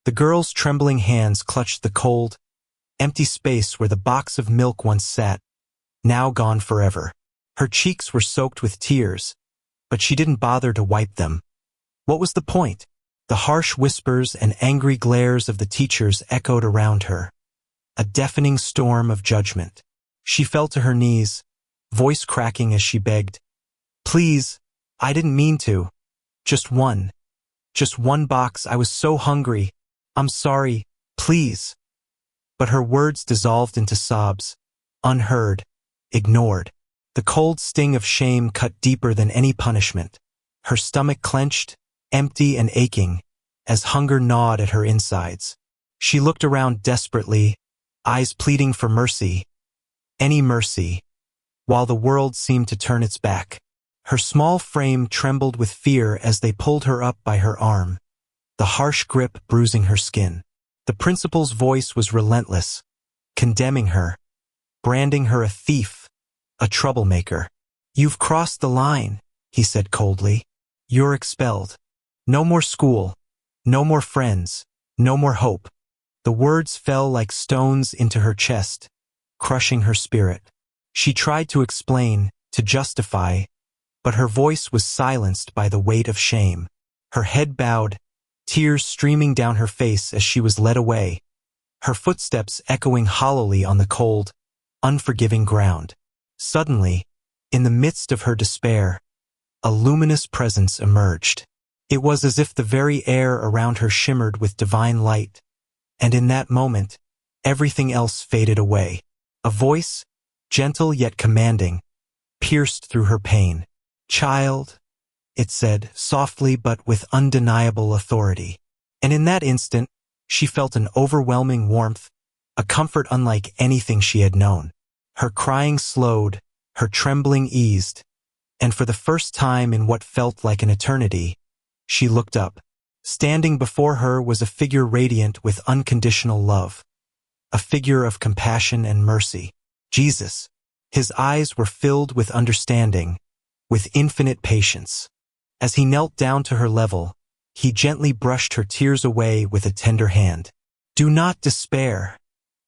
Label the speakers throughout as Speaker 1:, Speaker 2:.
Speaker 1: The girl's trembling hands clutched the cold, empty space where the box of milk once sat, now gone forever. Her cheeks were soaked with tears, but she didn't bother to wipe them. What was the point? The harsh whispers and angry glares of the teachers echoed around her, a deafening storm of judgment. She fell to her knees, voice cracking as she begged, "Please, I didn't mean to. Just one box, I was so hungry. I'm sorry, please." But her words dissolved into sobs, unheard, ignored. The cold sting of shame cut deeper than any punishment. Her stomach clenched, empty and aching, as hunger gnawed at her insides. She looked around desperately, eyes pleading for mercy, any mercy, while the world seemed to turn its back. Her small frame trembled with fear as they pulled her up by her arm, the harsh grip bruising her skin. The principal's voice was relentless, condemning her, branding her a thief, a troublemaker. "You've crossed the line," he said coldly. "You're expelled. No more school, no more friends, no more hope." The words fell like stones into her chest, crushing her spirit. She tried to explain, to justify, but her voice was silenced by the weight of shame. Her head bowed, tears streaming down her face as she was led away, her footsteps echoing hollowly on the cold, unforgiving ground. Suddenly, in the midst of her despair, a luminous presence emerged. It was as if the very air around her shimmered with divine light, and in that moment, everything else faded away. A voice, gentle yet commanding, pierced through her pain. "Child," it said, softly but with undeniable authority. And in that instant, she felt an overwhelming warmth, a comfort unlike anything she had known. Her crying slowed, her trembling eased, and for the first time in what felt like an eternity, she looked up. Standing before her was a figure radiant with unconditional love, a figure of compassion and mercy. Jesus. His eyes were filled with understanding, with infinite patience. As he knelt down to her level, he gently brushed her tears away with a tender hand. "Do not despair,"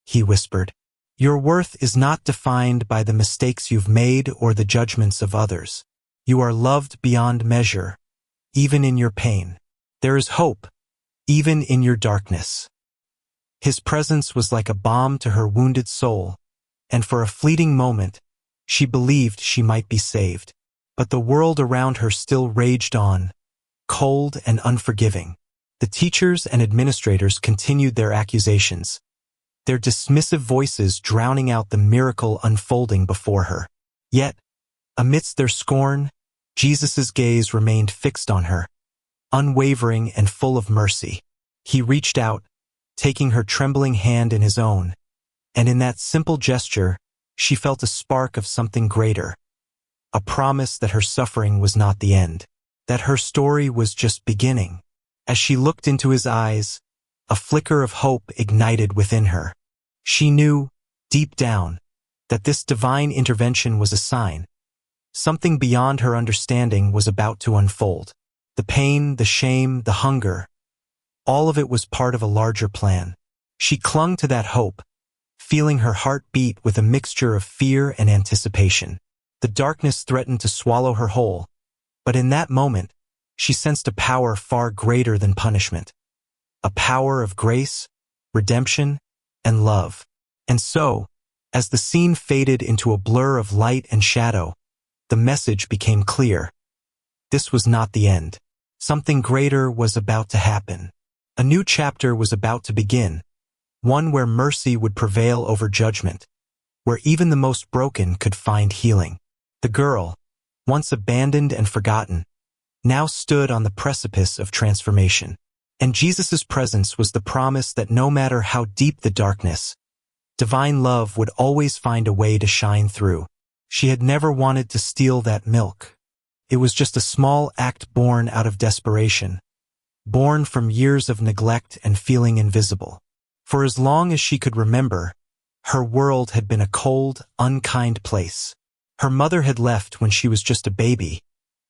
Speaker 1: he whispered. "Your worth is not defined by the mistakes you've made or the judgments of others. You are loved beyond measure, even in your pain. There is hope, even in your darkness." His presence was like a balm to her wounded soul, and for a fleeting moment, she believed she might be saved. But the world around her still raged on, cold and unforgiving. The teachers and administrators continued their accusations, their dismissive voices drowning out the miracle unfolding before her. Yet, amidst their scorn, Jesus' gaze remained fixed on her, unwavering and full of mercy. He reached out, taking her trembling hand in his own, and in that simple gesture, she felt a spark of something greater, a promise that her suffering was not the end, that her story was just beginning. As she looked into his eyes, a flicker of hope ignited within her. She knew, deep down, that this divine intervention was a sign. Something beyond her understanding was about to unfold. The pain, the shame, the hunger, all of it was part of a larger plan. She clung to that hope, feeling her heart beat with a mixture of fear and anticipation. The darkness threatened to swallow her whole, but in that moment, she sensed a power far greater than punishment, a power of grace, redemption, and love. And so, as the scene faded into a blur of light and shadow, the message became clear. This was not the end. Something greater was about to happen. A new chapter was about to begin, one where mercy would prevail over judgment, where even the most broken could find healing. The girl, once abandoned and forgotten, now stood on the precipice of transformation. And Jesus' presence was the promise that no matter how deep the darkness, divine love would always find a way to shine through. She had never wanted to steal that milk. It was just a small act born out of desperation, born from years of neglect and feeling invisible. For as long as she could remember, her world had been a cold, unkind place. Her mother had left when she was just a baby,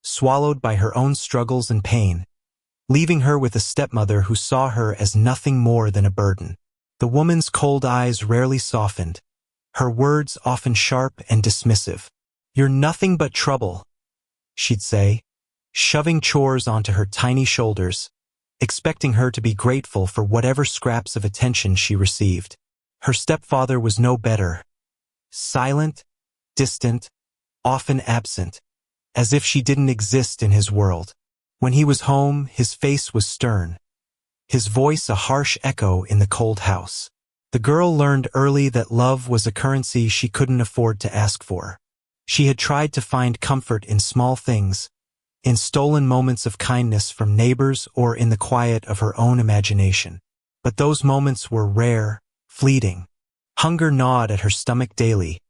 Speaker 1: swallowed by her own struggles and pain, leaving her with a stepmother who saw her as nothing more than a burden. The woman's cold eyes rarely softened, her words often sharp and dismissive. "You're nothing but trouble," she'd say, shoving chores onto her tiny shoulders, expecting her to be grateful for whatever scraps of attention she received. Her stepfather was no better. Silent, distant, often absent, as if she didn't exist in his world. When he was home, his face was stern, his voice a harsh echo in the cold house. The girl learned early that love was a currency she couldn't afford to ask for. She had tried to find comfort in small things, in stolen moments of kindness from neighbors or in the quiet of her own imagination. But those moments were rare, fleeting. Hunger gnawed at her stomach daily,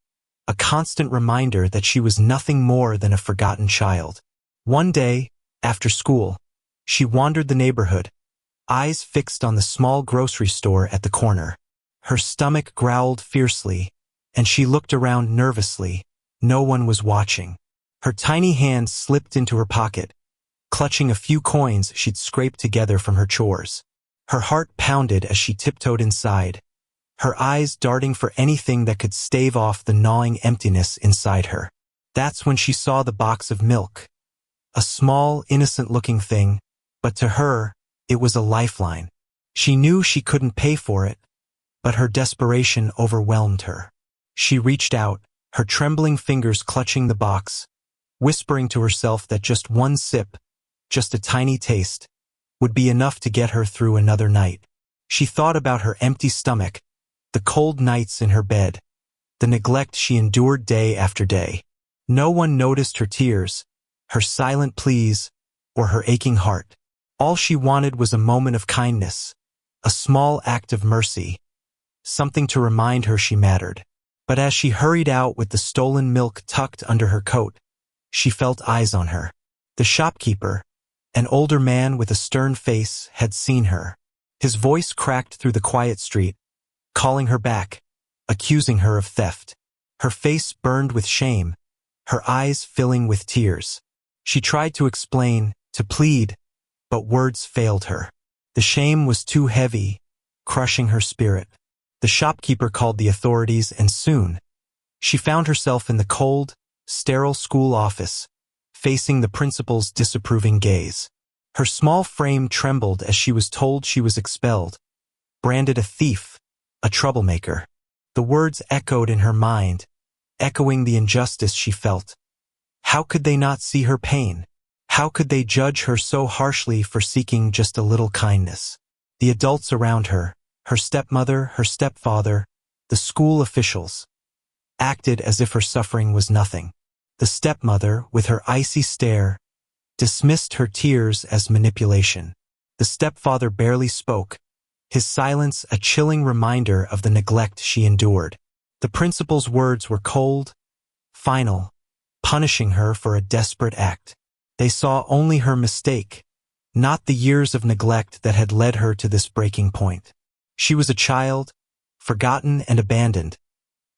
Speaker 1: a constant reminder that she was nothing more than a forgotten child. One day, after school, she wandered the neighborhood, eyes fixed on the small grocery store at the corner. Her stomach growled fiercely, and she looked around nervously. No one was watching. Her tiny hand slipped into her pocket, clutching a few coins she'd scraped together from her chores. Her heart pounded as she tiptoed inside, her eyes darting for anything that could stave off the gnawing emptiness inside her. That's when she saw the box of milk. A small, innocent-looking thing, but to her, it was a lifeline. She knew she couldn't pay for it, but her desperation overwhelmed her. She reached out, her trembling fingers clutching the box, whispering to herself that just one sip, just a tiny taste, would be enough to get her through another night. She thought about her empty stomach, the cold nights in her bed, the neglect she endured day after day. No one noticed her tears, her silent pleas, or her aching heart. All she wanted was a moment of kindness, a small act of mercy, something to remind her she mattered. But as she hurried out with the stolen milk tucked under her coat, she felt eyes on her. The shopkeeper, an older man with a stern face, had seen her. His voice cracked through the quiet street, calling her back, accusing her of theft. Her face burned with shame, her eyes filling with tears. She tried to explain, to plead, but words failed her. The shame was too heavy, crushing her spirit. The shopkeeper called the authorities, and soon, she found herself in the cold, sterile school office, facing the principal's disapproving gaze. Her small frame trembled as she was told she was expelled, branded a thief, a troublemaker. The words echoed in her mind, echoing the injustice she felt. How could they not see her pain? How could they judge her so harshly for seeking just a little kindness? The adults around her, her stepmother, her stepfather, the school officials, acted as if her suffering was nothing. The stepmother, with her icy stare, dismissed her tears as manipulation. The stepfather barely spoke, his silence a chilling reminder of the neglect she endured. The principal's words were cold, final, punishing her for a desperate act. They saw only her mistake, not the years of neglect that had led her to this breaking point. She was a child, forgotten and abandoned,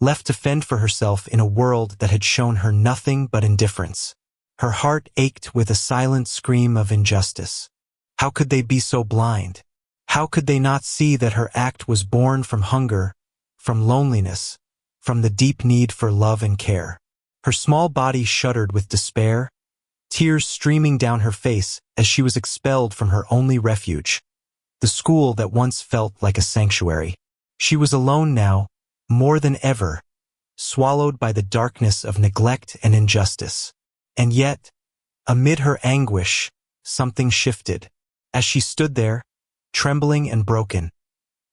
Speaker 1: left to fend for herself in a world that had shown her nothing but indifference. Her heart ached with a silent scream of injustice. How could they be so blind? How could they not see that her act was born from hunger, from loneliness, from the deep need for love and care? Her small body shuddered with despair, tears streaming down her face as she was expelled from her only refuge, the school that once felt like a sanctuary. She was alone now, more than ever, swallowed by the darkness of neglect and injustice. And yet, amid her anguish, something shifted. As she stood there, trembling and broken,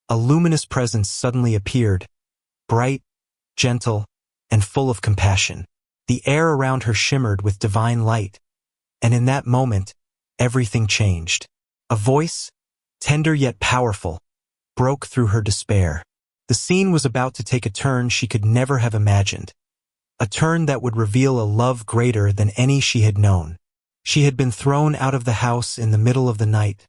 Speaker 1: a luminous presence suddenly appeared, bright, gentle, and full of compassion. The air around her shimmered with divine light, and in that moment, everything changed. A voice, tender yet powerful, broke through her despair. The scene was about to take a turn she could never have imagined, a turn that would reveal a love greater than any she had known. She had been thrown out of the house in the middle of the night,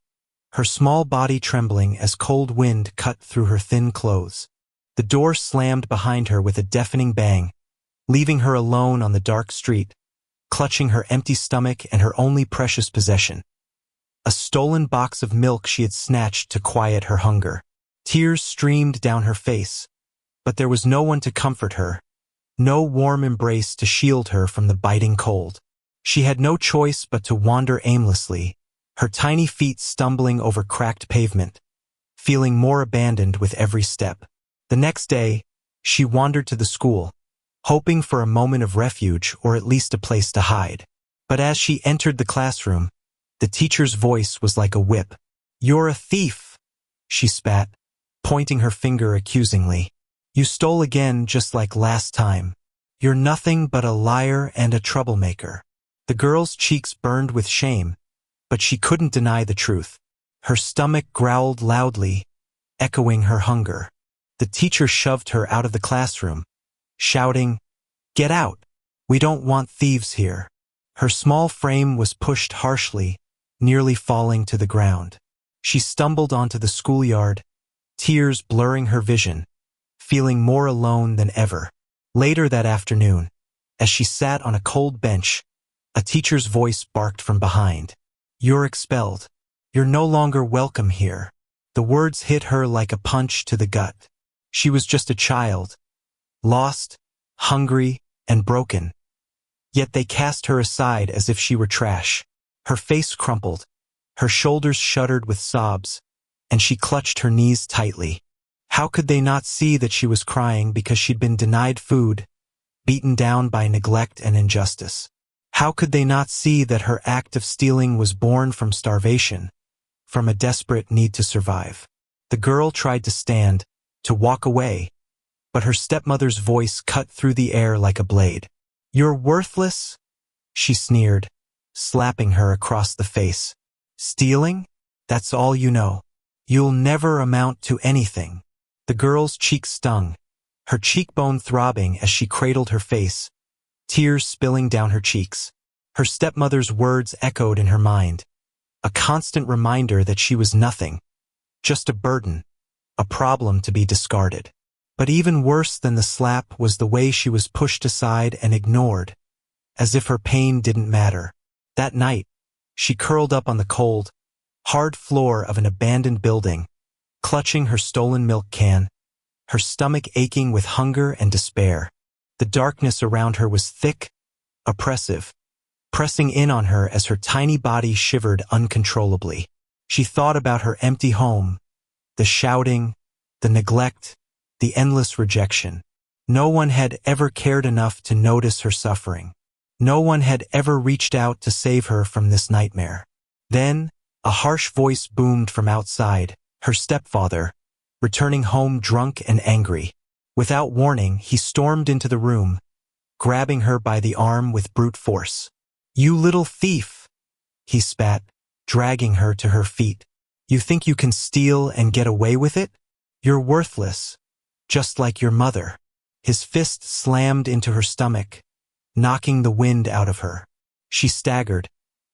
Speaker 1: her small body trembling as cold wind cut through her thin clothes. The door slammed behind her with a deafening bang, leaving her alone on the dark street, clutching her empty stomach and her only precious possession, a stolen box of milk she had snatched to quiet her hunger. Tears streamed down her face, but there was no one to comfort her, no warm embrace to shield her from the biting cold. She had no choice but to wander aimlessly, her tiny feet stumbling over cracked pavement, feeling more abandoned with every step. The next day, she wandered to the school, hoping for a moment of refuge or at least a place to hide. But as she entered the classroom, the teacher's voice was like a whip. "You're a thief," she spat, pointing her finger accusingly. "You stole again just like last time. You're nothing but a liar and a troublemaker." The girl's cheeks burned with shame, but she couldn't deny the truth. Her stomach growled loudly, echoing her hunger. The teacher shoved her out of the classroom, shouting, "Get out! We don't want thieves here." Her small frame was pushed harshly, nearly falling to the ground. She stumbled onto the schoolyard, tears blurring her vision, feeling more alone than ever. Later that afternoon, as she sat on a cold bench, a teacher's voice barked from behind. "You're expelled. You're no longer welcome here." The words hit her like a punch to the gut. She was just a child, lost, hungry, and broken. Yet they cast her aside as if she were trash. Her face crumpled, her shoulders shuddered with sobs, and she clutched her knees tightly. How could they not see that she was crying because she'd been denied food, beaten down by neglect and injustice? How could they not see that her act of stealing was born from starvation, from a desperate need to survive? The girl tried to stand, to walk away, but her stepmother's voice cut through the air like a blade. "You're worthless," she sneered, slapping her across the face. "Stealing? That's all you know. You'll never amount to anything." The girl's cheek stung, her cheekbone throbbing as she cradled her face, tears spilling down her cheeks. Her stepmother's words echoed in her mind, a constant reminder that she was nothing, just a burden, a problem to be discarded. But even worse than the slap was the way she was pushed aside and ignored, as if her pain didn't matter. That night, she curled up on the cold, hard floor of an abandoned building, clutching her stolen milk can, her stomach aching with hunger and despair. The darkness around her was thick, oppressive, pressing in on her as her tiny body shivered uncontrollably. She thought about her empty home, the shouting, the neglect, the endless rejection. No one had ever cared enough to notice her suffering. No one had ever reached out to save her from this nightmare. Then, a harsh voice boomed from outside, her stepfather, returning home drunk and angry. Without warning, he stormed into the room, grabbing her by the arm with brute force. "You little thief," he spat, dragging her to her feet. "You think you can steal and get away with it? You're worthless, just like your mother." His fist slammed into her stomach, knocking the wind out of her. She staggered,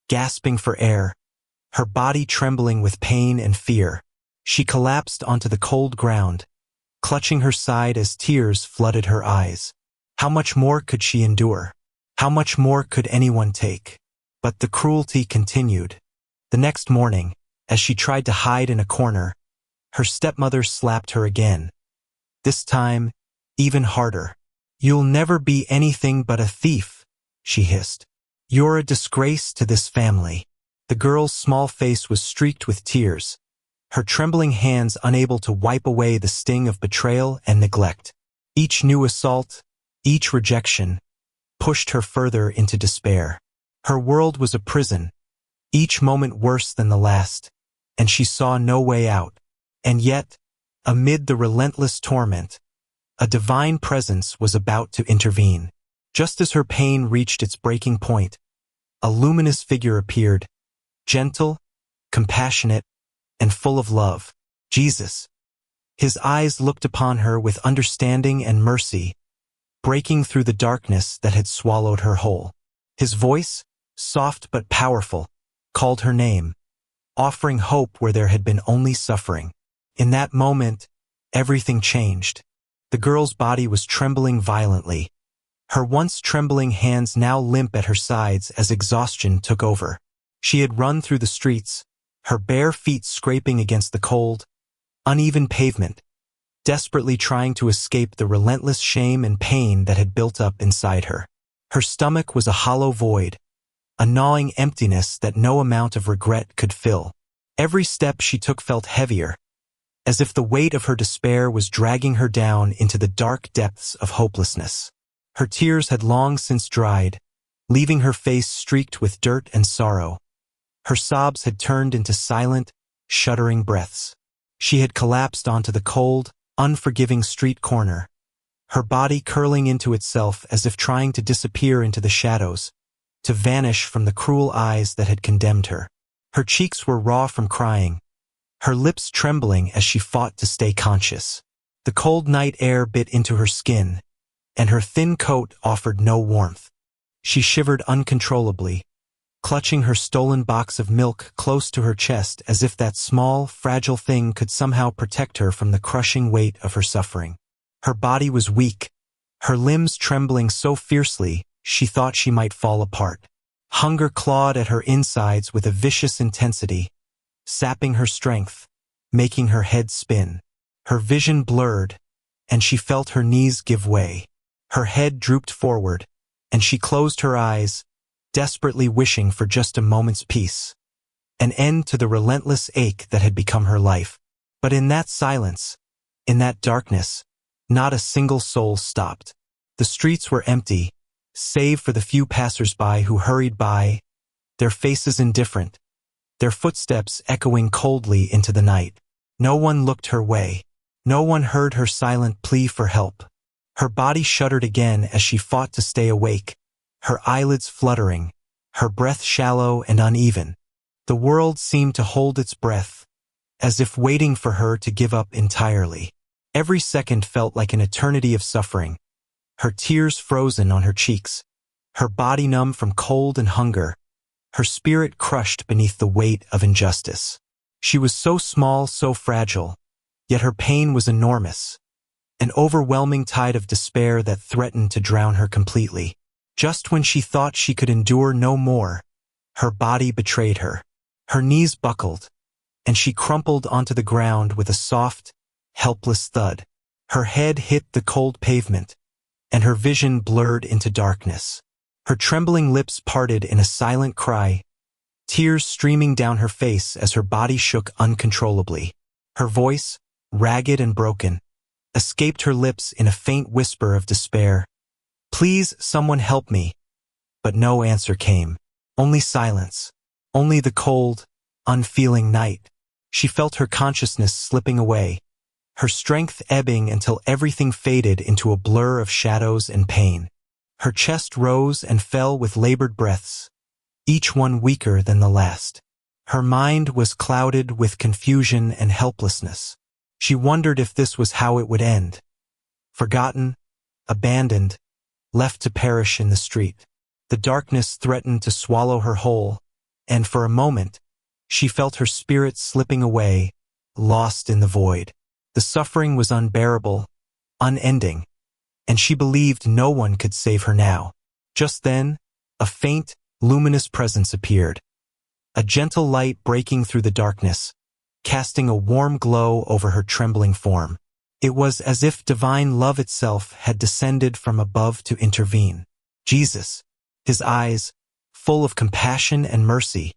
Speaker 1: gasping for air, her body trembling with pain and fear. She collapsed onto the cold ground, clutching her side as tears flooded her eyes. How much more could she endure? How much more could anyone take? But the cruelty continued. The next morning, as she tried to hide in a corner, her stepmother slapped her again. This time, even harder. "You'll never be anything but a thief," she hissed. "You're a disgrace to this family." The girl's small face was streaked with tears, her trembling hands unable to wipe away the sting of betrayal and neglect. Each new assault, each rejection, pushed her further into despair. Her world was a prison, each moment worse than the last, and she saw no way out. And yet, amid the relentless torment, a divine presence was about to intervene. Just as her pain reached its breaking point, a luminous figure appeared, gentle, compassionate, and full of love. Jesus. His eyes looked upon her with understanding and mercy, breaking through the darkness that had swallowed her whole. His voice, soft but powerful, called her name, offering hope where there had been only suffering. In that moment, everything changed. The girl's body was trembling violently, her once trembling hands now limp at her sides as exhaustion took over. She had run through the streets, her bare feet scraping against the cold, uneven pavement, desperately trying to escape the relentless shame and pain that had built up inside her. Her stomach was a hollow void, a gnawing emptiness that no amount of regret could fill. Every step she took felt heavier, as if the weight of her despair was dragging her down into the dark depths of hopelessness. Her tears had long since dried, leaving her face streaked with dirt and sorrow. Her sobs had turned into silent, shuddering breaths. She had collapsed onto the cold, unforgiving street corner, her body curling into itself as if trying to disappear into the shadows, to vanish from the cruel eyes that had condemned her. Her cheeks were raw from crying, her lips trembling as she fought to stay conscious. The cold night air bit into her skin, and her thin coat offered no warmth. She shivered uncontrollably, clutching her stolen box of milk close to her chest as if that small, fragile thing could somehow protect her from the crushing weight of her suffering. Her body was weak, her limbs trembling so fiercely she thought she might fall apart. Hunger clawed at her insides with a vicious intensity, sapping her strength, making her head spin. Her vision blurred, and she felt her knees give way. Her head drooped forward, and she closed her eyes, desperately wishing for just a moment's peace, an end to the relentless ache that had become her life. But in that silence, in that darkness, not a single soul stopped. The streets were empty, save for the few passers-by who hurried by, their faces indifferent, their footsteps echoing coldly into the night. No one looked her way. No one heard her silent plea for help. Her body shuddered again as she fought to stay awake, her eyelids fluttering, her breath shallow and uneven. The world seemed to hold its breath, as if waiting for her to give up entirely. Every second felt like an eternity of suffering, her tears frozen on her cheeks, her body numb from cold and hunger, her spirit crushed beneath the weight of injustice. She was so small, so fragile, yet her pain was enormous, an overwhelming tide of despair that threatened to drown her completely. Just when she thought she could endure no more, her body betrayed her. Her knees buckled, and she crumpled onto the ground with a soft, helpless thud. Her head hit the cold pavement, and her vision blurred into darkness. Her trembling lips parted in a silent cry, tears streaming down her face as her body shook uncontrollably. Her voice, ragged and broken, escaped her lips in a faint whisper of despair. "Please, someone help me." But no answer came. Only silence. Only the cold, unfeeling night. She felt her consciousness slipping away, her strength ebbing until everything faded into a blur of shadows and pain. Her chest rose and fell with labored breaths, each one weaker than the last. Her mind was clouded with confusion and helplessness. She wondered if this was how it would end. Forgotten, abandoned, left to perish in the street. The darkness threatened to swallow her whole, and for a moment, she felt her spirit slipping away, lost in the void. The suffering was unbearable, unending, and she believed no one could save her now. Just then, a faint, luminous presence appeared, a gentle light breaking through the darkness, casting a warm glow over her trembling form. It was as if divine love itself had descended from above to intervene. Jesus, his eyes, full of compassion and mercy,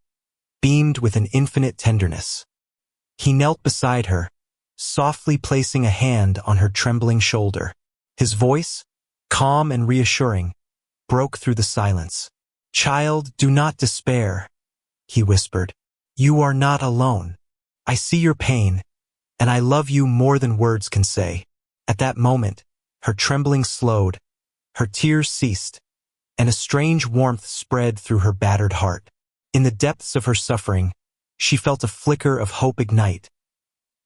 Speaker 1: beamed with an infinite tenderness. He knelt beside her, softly placing a hand on her trembling shoulder. His voice, calm and reassuring, broke through the silence. "Child, do not despair," he whispered. "You are not alone. I see your pain, and I love you more than words can say." At that moment, her trembling slowed, her tears ceased, and a strange warmth spread through her battered heart. In the depths of her suffering, she felt a flicker of hope ignite,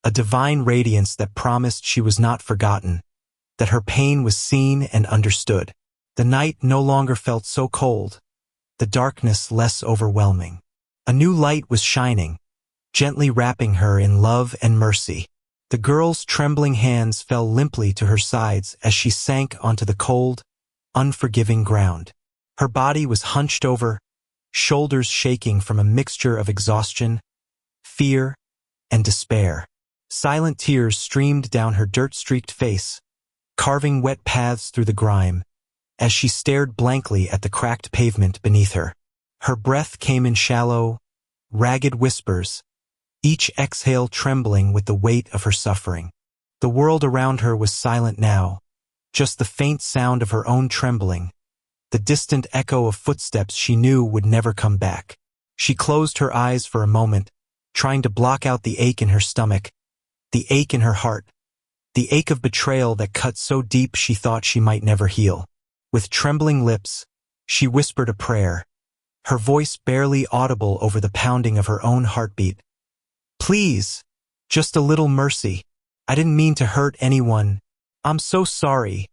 Speaker 1: a divine radiance that promised she was not forgotten, that her pain was seen and understood. The night no longer felt so cold, the darkness less overwhelming. A new light was shining, gently wrapping her in love and mercy. The girl's trembling hands fell limply to her sides as she sank onto the cold, unforgiving ground. Her body was hunched over, shoulders shaking from a mixture of exhaustion, fear, and despair. Silent tears streamed down her dirt-streaked face, carving wet paths through the grime, as she stared blankly at the cracked pavement beneath her. Her breath came in shallow, ragged whispers, each exhale trembling with the weight of her suffering. The world around her was silent now, just the faint sound of her own trembling, the distant echo of footsteps she knew would never come back. She closed her eyes for a moment, trying to block out the ache in her stomach, the ache in her heart, the ache of betrayal that cut so deep she thought she might never heal. With trembling lips, she whispered a prayer, her voice barely audible over the pounding of her own heartbeat. "Please, just a little mercy. I didn't mean to hurt anyone. I'm so sorry."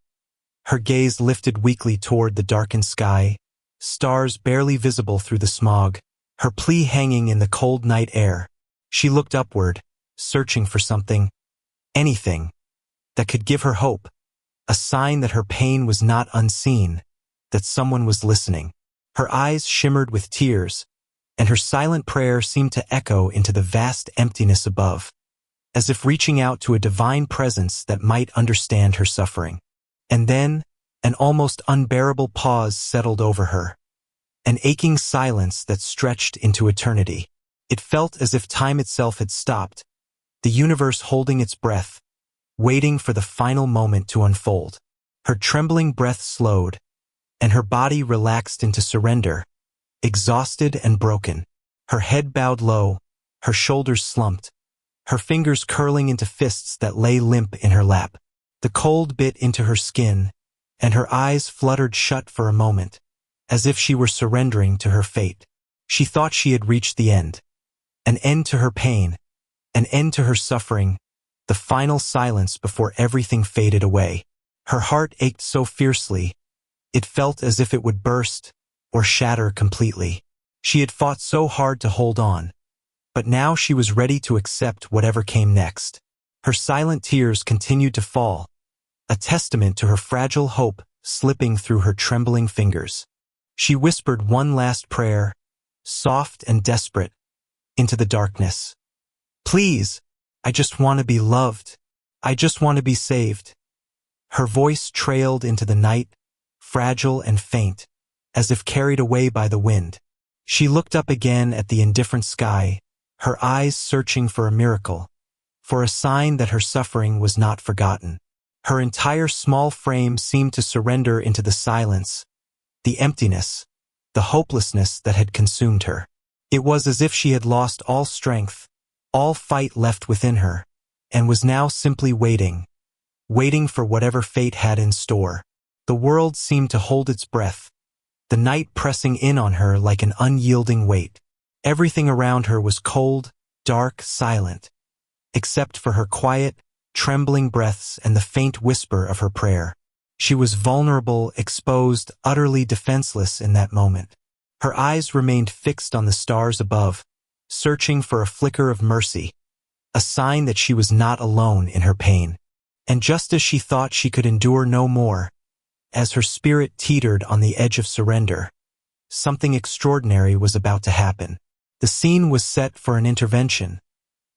Speaker 1: Her gaze lifted weakly toward the darkened sky, stars barely visible through the smog, her plea hanging in the cold night air. She looked upward, searching for something, anything, that could give her hope, a sign that her pain was not unseen, that someone was listening. Her eyes shimmered with tears, and her silent prayer seemed to echo into the vast emptiness above, as if reaching out to a divine presence that might understand her suffering. And then, an almost unbearable pause settled over her, an aching silence that stretched into eternity. It felt as if time itself had stopped, the universe holding its breath, waiting for the final moment to unfold. Her trembling breath slowed, and her body relaxed into surrender, exhausted and broken. Her head bowed low, her shoulders slumped, her fingers curling into fists that lay limp in her lap. The cold bit into her skin, and her eyes fluttered shut for a moment, as if she were surrendering to her fate. She thought she had reached the end. An end to her pain, an end to her suffering, the final silence before everything faded away. Her heart ached so fiercely, it felt as if it would burst or shatter completely. She had fought so hard to hold on, but now she was ready to accept whatever came next. Her silent tears continued to fall, a testament to her fragile hope slipping through her trembling fingers. She whispered one last prayer, soft and desperate, into the darkness. "Please, I just want to be loved. I just want to be saved." Her voice trailed into the night, fragile and faint, as if carried away by the wind. She looked up again at the indifferent sky, her eyes searching for a miracle, for a sign that her suffering was not forgotten. Her entire small frame seemed to surrender into the silence, the emptiness, the hopelessness that had consumed her. It was as if she had lost all strength, all fight left within her, and was now simply waiting for whatever fate had in store. The world seemed to hold its breath, the night pressing in on her like an unyielding weight. Everything around her was cold, dark, silent, except for her quiet, trembling breaths and the faint whisper of her prayer. She was vulnerable, exposed, utterly defenseless in that moment. Her eyes remained fixed on the stars above, searching for a flicker of mercy, a sign that she was not alone in her pain. And just as she thought she could endure no more, as her spirit teetered on the edge of surrender, something extraordinary was about to happen. The scene was set for an intervention,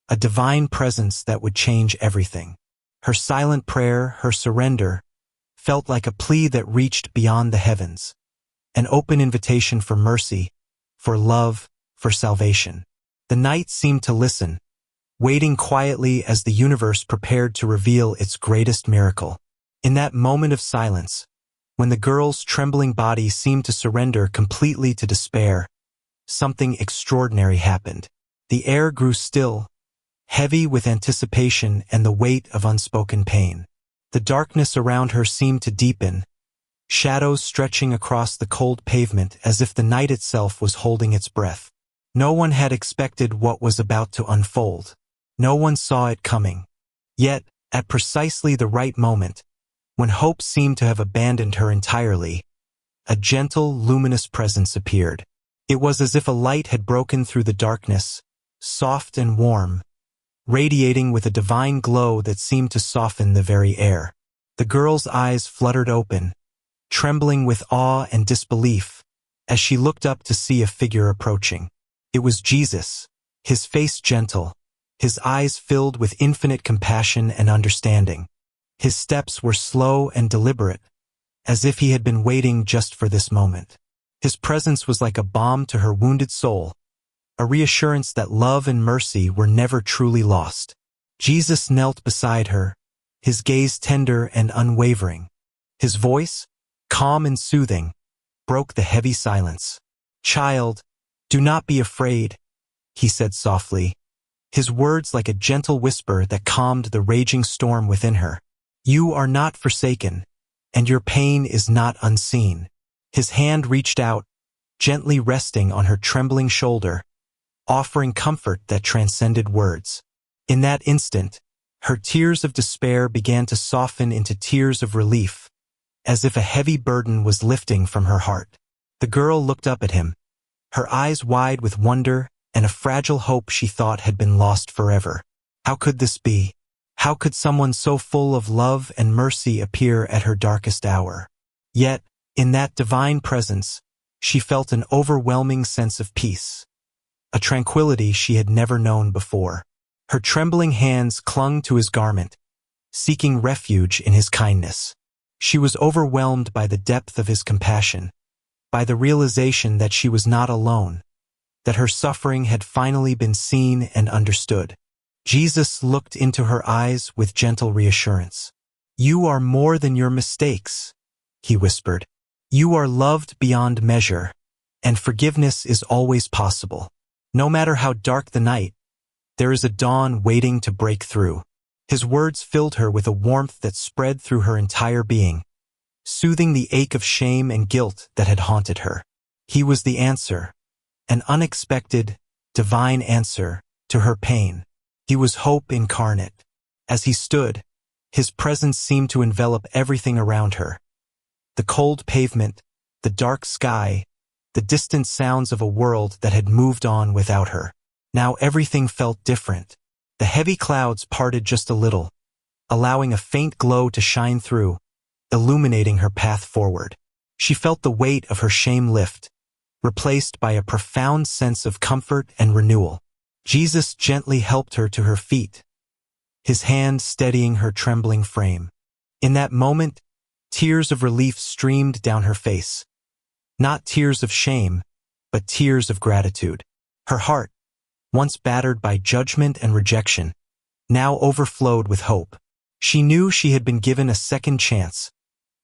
Speaker 1: a divine presence that would change everything. Her silent prayer, her surrender, felt like a plea that reached beyond the heavens, an open invitation for mercy, for love, for salvation. The night seemed to listen, waiting quietly as the universe prepared to reveal its greatest miracle. In that moment of silence, when the girl's trembling body seemed to surrender completely to despair, something extraordinary happened. The air grew still, heavy with anticipation and the weight of unspoken pain. The darkness around her seemed to deepen, shadows stretching across the cold pavement as if the night itself was holding its breath. No one had expected what was about to unfold. No one saw it coming. Yet, at precisely the right moment, when hope seemed to have abandoned her entirely, a gentle, luminous presence appeared. It was as if a light had broken through the darkness, soft and warm, radiating with a divine glow that seemed to soften the very air. The girl's eyes fluttered open, trembling with awe and disbelief, as she looked up to see a figure approaching. It was Jesus, his face gentle, his eyes filled with infinite compassion and understanding. His steps were slow and deliberate, as if he had been waiting just for this moment. His presence was like a balm to her wounded soul, a reassurance that love and mercy were never truly lost. Jesus knelt beside her, his gaze tender and unwavering. His voice, calm and soothing, broke the heavy silence. "Child, do not be afraid," he said softly, his words like a gentle whisper that calmed the raging storm within her. "You are not forsaken, and your pain is not unseen." His hand reached out, gently resting on her trembling shoulder, offering comfort that transcended words. In that instant, her tears of despair began to soften into tears of relief, as if a heavy burden was lifting from her heart. The girl looked up at him, her eyes wide with wonder and a fragile hope she thought had been lost forever. How could this be? How could someone so full of love and mercy appear at her darkest hour? Yet, in that divine presence, she felt an overwhelming sense of peace, a tranquility she had never known before. Her trembling hands clung to his garment, seeking refuge in his kindness. She was overwhelmed by the depth of his compassion, by the realization that she was not alone, that her suffering had finally been seen and understood. Jesus looked into her eyes with gentle reassurance. "You are more than your mistakes," he whispered. "You are loved beyond measure, and forgiveness is always possible. No matter how dark the night, there is a dawn waiting to break through." His words filled her with a warmth that spread through her entire being, soothing the ache of shame and guilt that had haunted her. He was the answer, an unexpected, divine answer to her pain. He was hope incarnate. As he stood, his presence seemed to envelop everything around her. The cold pavement, the dark sky, the distant sounds of a world that had moved on without her. Now everything felt different. The heavy clouds parted just a little, allowing a faint glow to shine through, illuminating her path forward. She felt the weight of her shame lift, replaced by a profound sense of comfort and renewal. Jesus gently helped her to her feet, his hand steadying her trembling frame. In that moment, tears of relief streamed down her face. Not tears of shame, but tears of gratitude. Her heart, once battered by judgment and rejection, now overflowed with hope. She knew she had been given a second chance,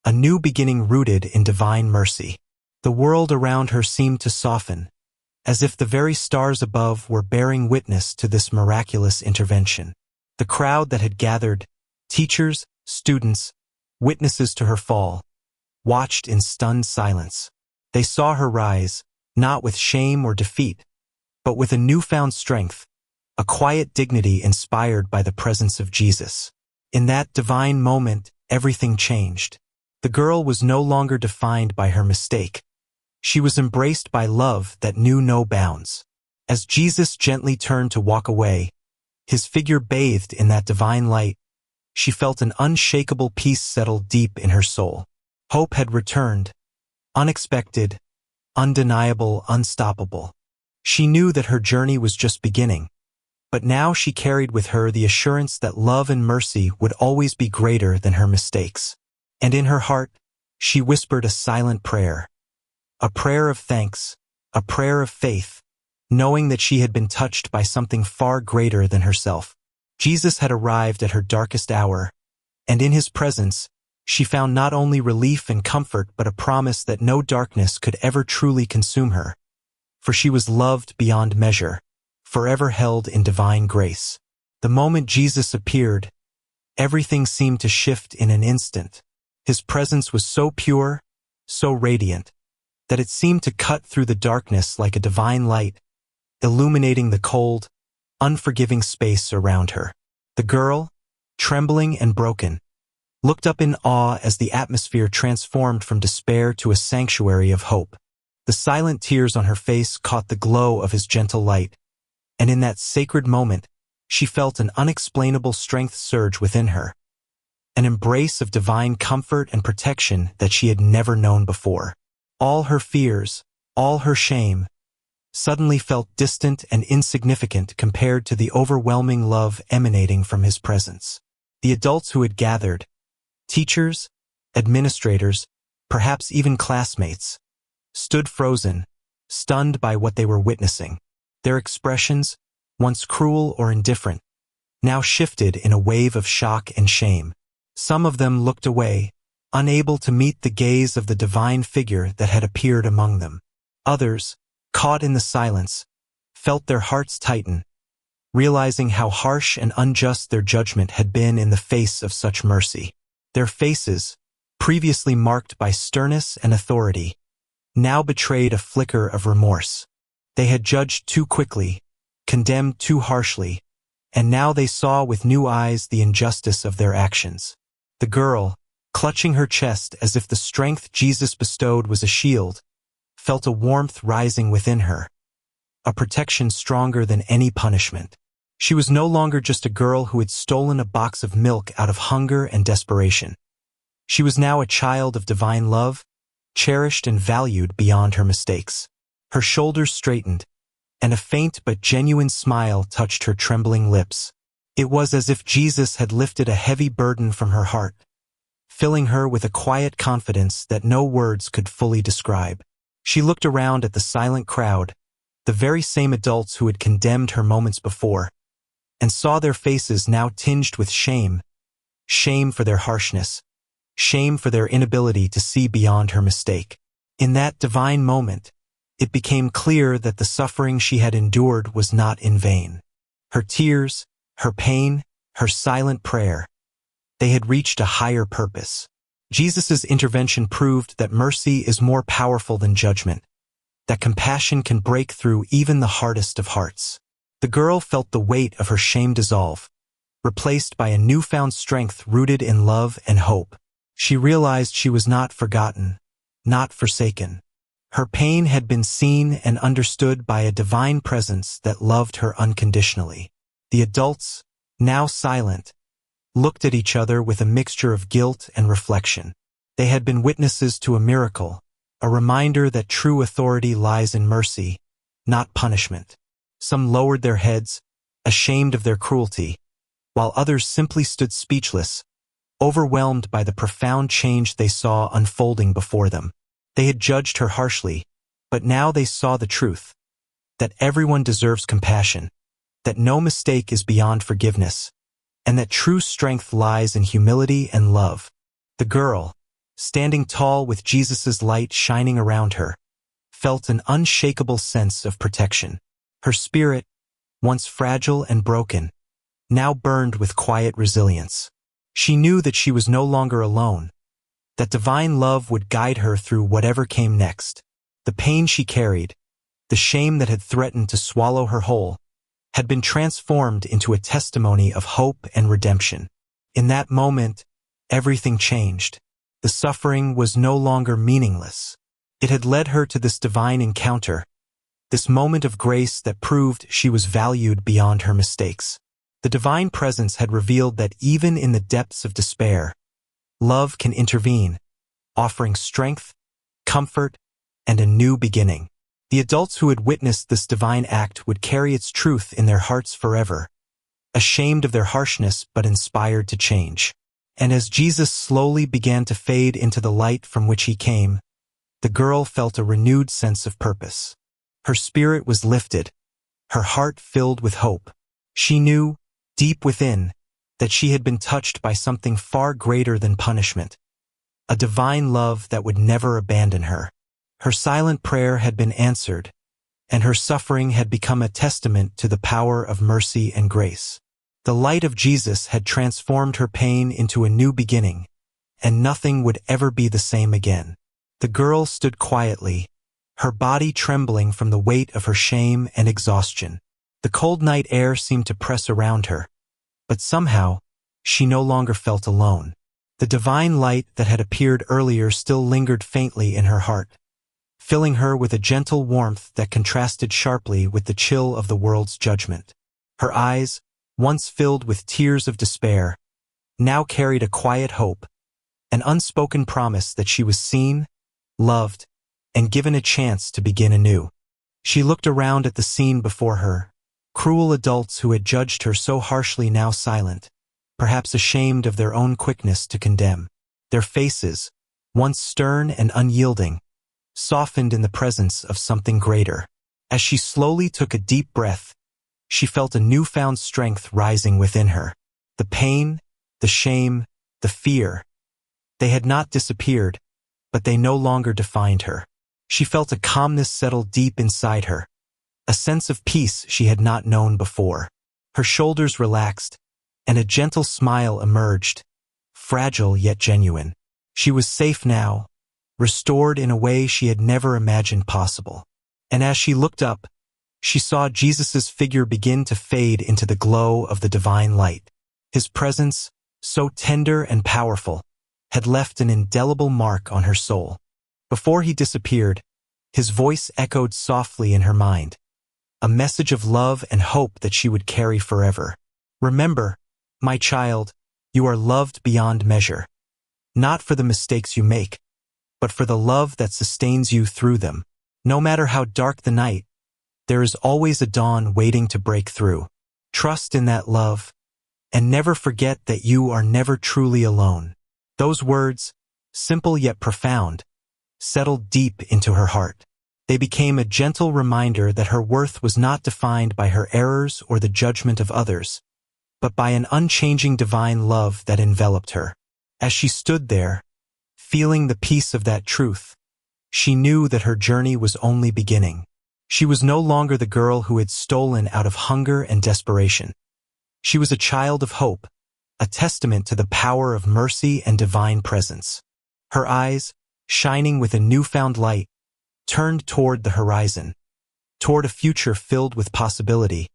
Speaker 1: a new beginning rooted in divine mercy. The world around her seemed to soften, as if the very stars above were bearing witness to this miraculous intervention. The crowd that had gathered, teachers, students, witnesses to her fall, watched in stunned silence. They saw her rise, not with shame or defeat, but with a newfound strength, a quiet dignity inspired by the presence of Jesus. In that divine moment, everything changed. The girl was no longer defined by her mistake. She was embraced by love that knew no bounds. As Jesus gently turned to walk away, his figure bathed in that divine light, she felt an unshakable peace settle deep in her soul. Hope had returned, unexpected, undeniable, unstoppable. She knew that her journey was just beginning, but now she carried with her the assurance that love and mercy would always be greater than her mistakes. And in her heart, she whispered a silent prayer, a prayer of thanks, a prayer of faith, knowing that she had been touched by something far greater than herself. Jesus had arrived at her darkest hour, and in his presence, she found not only relief and comfort but a promise that no darkness could ever truly consume her. For she was loved beyond measure, forever held in divine grace. The moment Jesus appeared, everything seemed to shift in an instant. His presence was so pure, so radiant, that it seemed to cut through the darkness like a divine light, illuminating the cold, unforgiving space around her. The girl, trembling and broken, looked up in awe as the atmosphere transformed from despair to a sanctuary of hope. The silent tears on her face caught the glow of his gentle light, and in that sacred moment, she felt an unexplainable strength surge within her, an embrace of divine comfort and protection that she had never known before. All her fears, all her shame, suddenly felt distant and insignificant compared to the overwhelming love emanating from his presence. The adults who had gathered, teachers, administrators, perhaps even classmates, stood frozen, stunned by what they were witnessing. Their expressions, once cruel or indifferent, now shifted in a wave of shock and shame. Some of them looked away, unable to meet the gaze of the divine figure that had appeared among them. Others, caught in the silence, felt their hearts tighten, realizing how harsh and unjust their judgment had been in the face of such mercy. Their faces, previously marked by sternness and authority, now betrayed a flicker of remorse. They had judged too quickly, condemned too harshly, and now they saw with new eyes the injustice of their actions. The girl, clutching her chest as if the strength Jesus bestowed was a shield, felt a warmth rising within her, a protection stronger than any punishment. She was no longer just a girl who had stolen a box of milk out of hunger and desperation. She was now a child of divine love, cherished and valued beyond her mistakes. Her shoulders straightened, and a faint but genuine smile touched her trembling lips. It was as if Jesus had lifted a heavy burden from her heart, filling her with a quiet confidence that no words could fully describe. She looked around at the silent crowd, the very same adults who had condemned her moments before, and saw their faces now tinged with shame. Shame for their harshness, shame for their inability to see beyond her mistake. In that divine moment, it became clear that the suffering she had endured was not in vain. Her tears, her pain, her silent prayer, they had reached a higher purpose. Jesus' intervention proved that mercy is more powerful than judgment, that compassion can break through even the hardest of hearts. The girl felt the weight of her shame dissolve, replaced by a newfound strength rooted in love and hope. She realized she was not forgotten, not forsaken. Her pain had been seen and understood by a divine presence that loved her unconditionally. The adults, now silent, looked at each other with a mixture of guilt and reflection. They had been witnesses to a miracle, a reminder that true authority lies in mercy, not punishment. Some lowered their heads, ashamed of their cruelty, while others simply stood speechless, overwhelmed by the profound change they saw unfolding before them. They had judged her harshly, but now they saw the truth, that everyone deserves compassion, that no mistake is beyond forgiveness, and that true strength lies in humility and love. The girl, standing tall with Jesus' light shining around her, felt an unshakable sense of protection. Her spirit, once fragile and broken, now burned with quiet resilience. She knew that she was no longer alone, that divine love would guide her through whatever came next. The pain she carried, the shame that had threatened to swallow her whole, had been transformed into a testimony of hope and redemption. In that moment, everything changed. The suffering was no longer meaningless. It had led her to this divine encounter, this moment of grace that proved she was valued beyond her mistakes. The divine presence had revealed that even in the depths of despair, love can intervene, offering strength, comfort, and a new beginning. The adults who had witnessed this divine act would carry its truth in their hearts forever, ashamed of their harshness but inspired to change. And as Jesus slowly began to fade into the light from which he came, the girl felt a renewed sense of purpose. Her spirit was lifted, her heart filled with hope. She knew, deep within, that she had been touched by something far greater than punishment, a divine love that would never abandon her. Her silent prayer had been answered, and her suffering had become a testament to the power of mercy and grace. The light of Jesus had transformed her pain into a new beginning, and nothing would ever be the same again. The girl stood quietly, her body trembling from the weight of her shame and exhaustion. The cold night air seemed to press around her, but somehow, she no longer felt alone. The divine light that had appeared earlier still lingered faintly in her heart, filling her with a gentle warmth that contrasted sharply with the chill of the world's judgment. Her eyes, once filled with tears of despair, now carried a quiet hope, an unspoken promise that she was seen, loved, and given a chance to begin anew. She looked around at the scene before her. Cruel adults who had judged her so harshly now silent, perhaps ashamed of their own quickness to condemn. Their faces, once stern and unyielding, softened in the presence of something greater. As she slowly took a deep breath, she felt a newfound strength rising within her. The pain, the shame, the fear, they had not disappeared, but they no longer defined her. She felt a calmness settle deep inside her, a sense of peace she had not known before. Her shoulders relaxed, and a gentle smile emerged, fragile yet genuine. She was safe now, restored in a way she had never imagined possible. And as she looked up, she saw Jesus' figure begin to fade into the glow of the divine light. His presence, so tender and powerful, had left an indelible mark on her soul. Before he disappeared, his voice echoed softly in her mind, a message of love and hope that she would carry forever. Remember, my child, you are loved beyond measure, not for the mistakes you make, but for the love that sustains you through them. No matter how dark the night, there is always a dawn waiting to break through. Trust in that love, and never forget that you are never truly alone. Those words, simple yet profound, settled deep into her heart. They became a gentle reminder that her worth was not defined by her errors or the judgment of others, but by an unchanging divine love that enveloped her. As she stood there, feeling the peace of that truth, she knew that her journey was only beginning. She was no longer the girl who had stolen out of hunger and desperation. She was a child of hope, a testament to the power of mercy and divine presence. Her eyes, shining with a newfound light, turned toward the horizon, toward a future filled with possibility,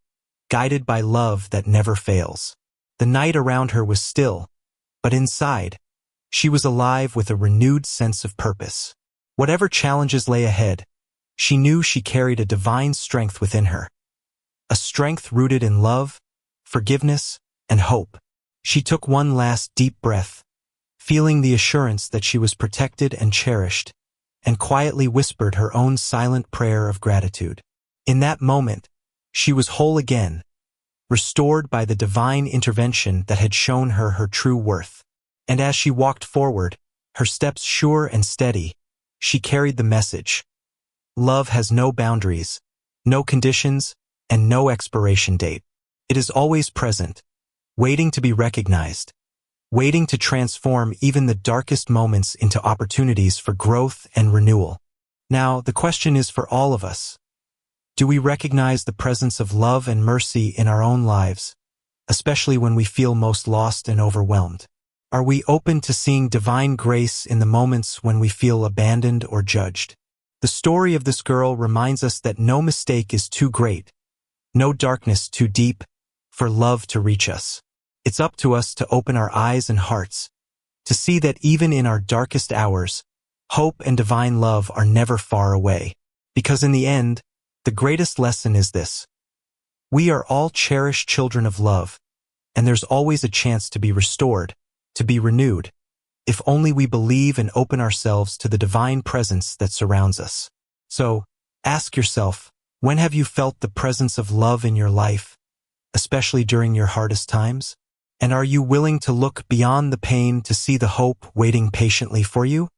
Speaker 1: guided by love that never fails. The night around her was still, but inside, she was alive with a renewed sense of purpose. Whatever challenges lay ahead, she knew she carried a divine strength within her, a strength rooted in love, forgiveness, and hope. She took one last deep breath, feeling the assurance that she was protected and cherished, and quietly whispered her own silent prayer of gratitude. In that moment, she was whole again, restored by the divine intervention that had shown her her true worth. And as she walked forward, her steps sure and steady, she carried the message: love has no boundaries, no conditions, and no expiration date. It is always present, waiting to be recognized, waiting to transform even the darkest moments into opportunities for growth and renewal. Now, the question is for all of us. Do we recognize the presence of love and mercy in our own lives, especially when we feel most lost and overwhelmed? Are we open to seeing divine grace in the moments when we feel abandoned or judged? The story of this girl reminds us that no mistake is too great, no darkness too deep, for love to reach us. It's up to us to open our eyes and hearts, to see that even in our darkest hours, hope and divine love are never far away. Because in the end, the greatest lesson is this: we are all cherished children of love, and there's always a chance to be restored, to be renewed, if only we believe and open ourselves to the divine presence that surrounds us. So, ask yourself, when have you felt the presence of love in your life, especially during your hardest times? And are you willing to look beyond the pain to see the hope waiting patiently for you?